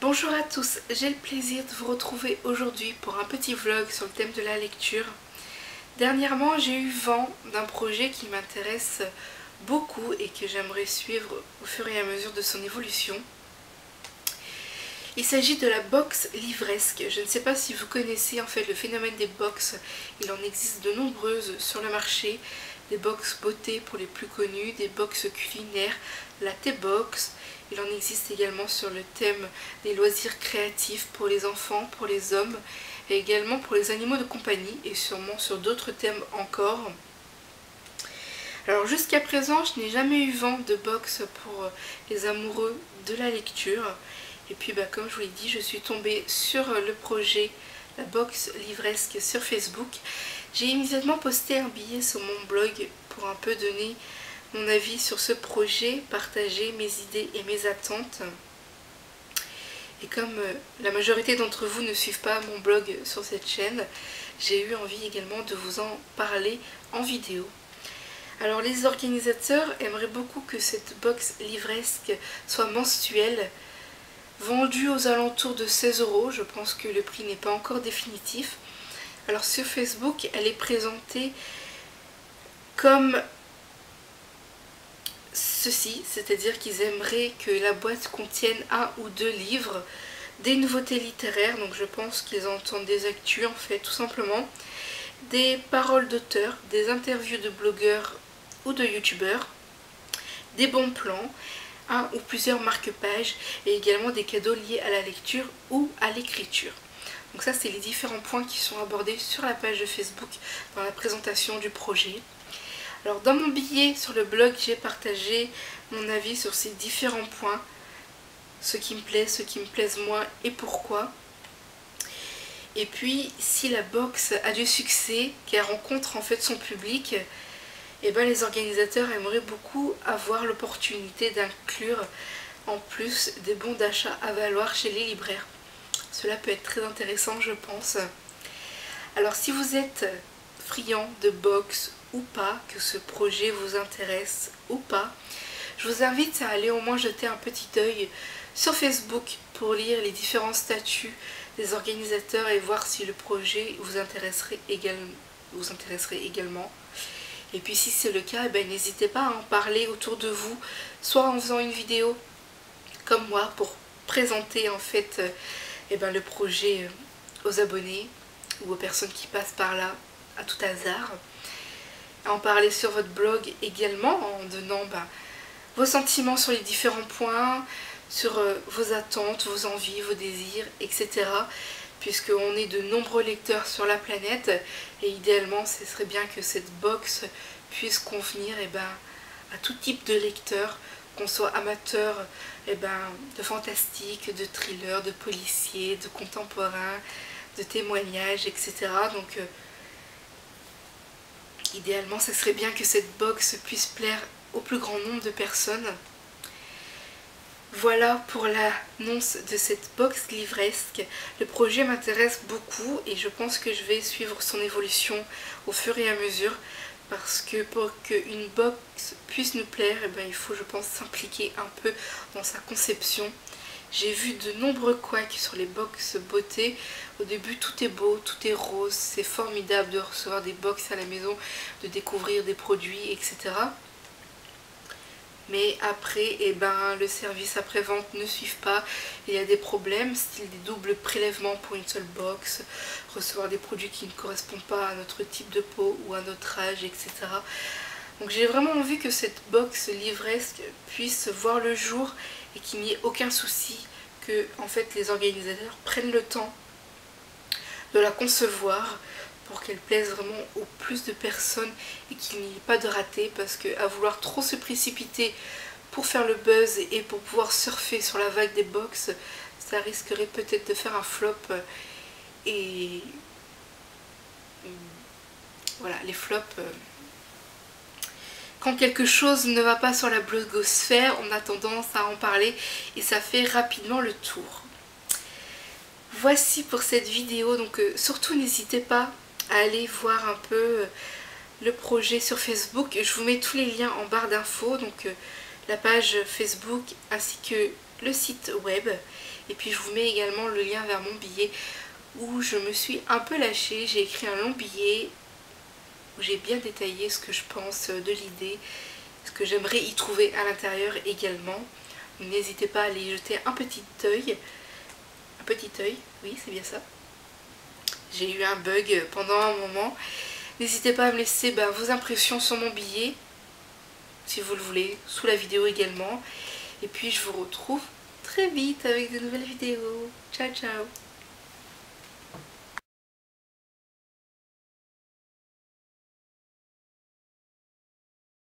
Bonjour à tous, j'ai le plaisir de vous retrouver aujourd'hui pour un petit vlog sur le thème de la lecture. Dernièrement, j'ai eu vent d'un projet qui m'intéresse beaucoup et que j'aimerais suivre au fur et à mesure de son évolution. Il s'agit de la box livresque. Je ne sais pas si vous connaissez en fait le phénomène des box. Il en existe de nombreuses sur le marché. Des box beauté pour les plus connus, des box culinaires, la T-box. Il en existe également sur le thème des loisirs créatifs pour les enfants, pour les hommes et également pour les animaux de compagnie et sûrement sur d'autres thèmes encore. Alors jusqu'à présent, je n'ai jamais eu vent de box pour les amoureux de la lecture. Et puis comme je vous l'ai dit, je suis tombée sur le projet la box livresque sur Facebook. J'ai immédiatement posté un billet sur mon blog pour un peu donner mon avis sur ce projet, partager mes idées et mes attentes. Et comme la majorité d'entre vous ne suivent pas mon blog sur cette chaîne, j'ai eu envie également de vous en parler en vidéo. Alors les organisateurs aimeraient beaucoup que cette box livresque soit mensuelle, vendue aux alentours de 16 €. Je pense que le prix n'est pas encore définitif. Alors sur Facebook, elle est présentée comme ceci, c'est-à-dire qu'ils aimeraient que la boîte contienne 1 ou 2 livres, des nouveautés littéraires, donc je pense qu'ils entendent des actus en fait tout simplement, des paroles d'auteurs, des interviews de blogueurs ou de youtubeurs, des bons plans, un ou plusieurs marque-pages et également des cadeaux liés à la lecture ou à l'écriture. Donc ça c'est les différents points qui sont abordés sur la page de Facebook dans la présentation du projet. Alors dans mon billet sur le blog, j'ai partagé mon avis sur ces différents points, ce qui me plaît, ce qui me plaise moins et pourquoi. Et puis si la box a du succès, qu'elle rencontre en fait son public, et les organisateurs aimeraient beaucoup avoir l'opportunité d'inclure en plus des bons d'achat à valoir chez les libraires. Cela peut être très intéressant je pense. Alors si vous êtes friand de box ou pas, que ce projet vous intéresse ou pas, je vous invite à aller au moins jeter un petit œil sur Facebook pour lire les différents statuts des organisateurs et voir si le projet vous intéresserait également. Et puis si c'est le cas, n'hésitez pas à en parler autour de vous, soit en faisant une vidéo comme moi pour présenter en fait le projet aux abonnés ou aux personnes qui passent par là à tout hasard. À en parler sur votre blog également en donnant vos sentiments sur les différents points, sur vos attentes, vos envies, vos désirs, etc. Puisqu'on est de nombreux lecteurs sur la planète et idéalement ce serait bien que cette box puisse convenir à tout type de lecteurs, qu'on soit amateur de fantastique, de thriller, de policier, de contemporain, de témoignages, etc. Donc idéalement, ce serait bien que cette box puisse plaire au plus grand nombre de personnes. Voilà pour l'annonce de cette box livresque. Le projet m'intéresse beaucoup et je pense que je vais suivre son évolution au fur et à mesure parce que pour qu'une box puisse nous plaire, il faut je pense s'impliquer un peu dans sa conception. J'ai vu de nombreux couacs sur les box beauté. Au début tout est beau, tout est rose, c'est formidable de recevoir des box à la maison, de découvrir des produits, etc. Mais après, le service après-vente ne suit pas. Il y a des problèmes, style des doubles prélèvements pour une seule box, recevoir des produits qui ne correspondent pas à notre type de peau ou à notre âge, etc. Donc j'ai vraiment envie que cette box livresque puisse voir le jour et qu'il n'y ait aucun souci, que en fait les organisateurs prennent le temps de la concevoir pour qu'elle plaise vraiment au plus de personnes et qu'il n'y ait pas de raté, parce qu'à vouloir trop se précipiter pour faire le buzz et pour pouvoir surfer sur la vague des box, ça risquerait peut-être de faire un flop et voilà, les flops, quand quelque chose ne va pas sur la blogosphère, on a tendance à en parler et ça fait rapidement le tour. Voici pour cette vidéo, donc surtout n'hésitez pas à aller voir un peu le projet sur Facebook. Je vous mets tous les liens en barre d'infos, donc la page Facebook ainsi que le site web. Et puis je vous mets également le lien vers mon billet où je me suis un peu lâchée. J'ai écrit un long billet où j'ai bien détaillé ce que je pense de l'idée, ce que j'aimerais y trouver à l'intérieur également. N'hésitez pas à aller y jeter un petit œil. Un petit œil, oui c'est bien ça. J'ai eu un bug pendant un moment. N'hésitez pas à me laisser vos impressions sur mon billet, si vous le voulez, sous la vidéo également. Et puis je vous retrouve très vite avec de nouvelles vidéos. Ciao ciao.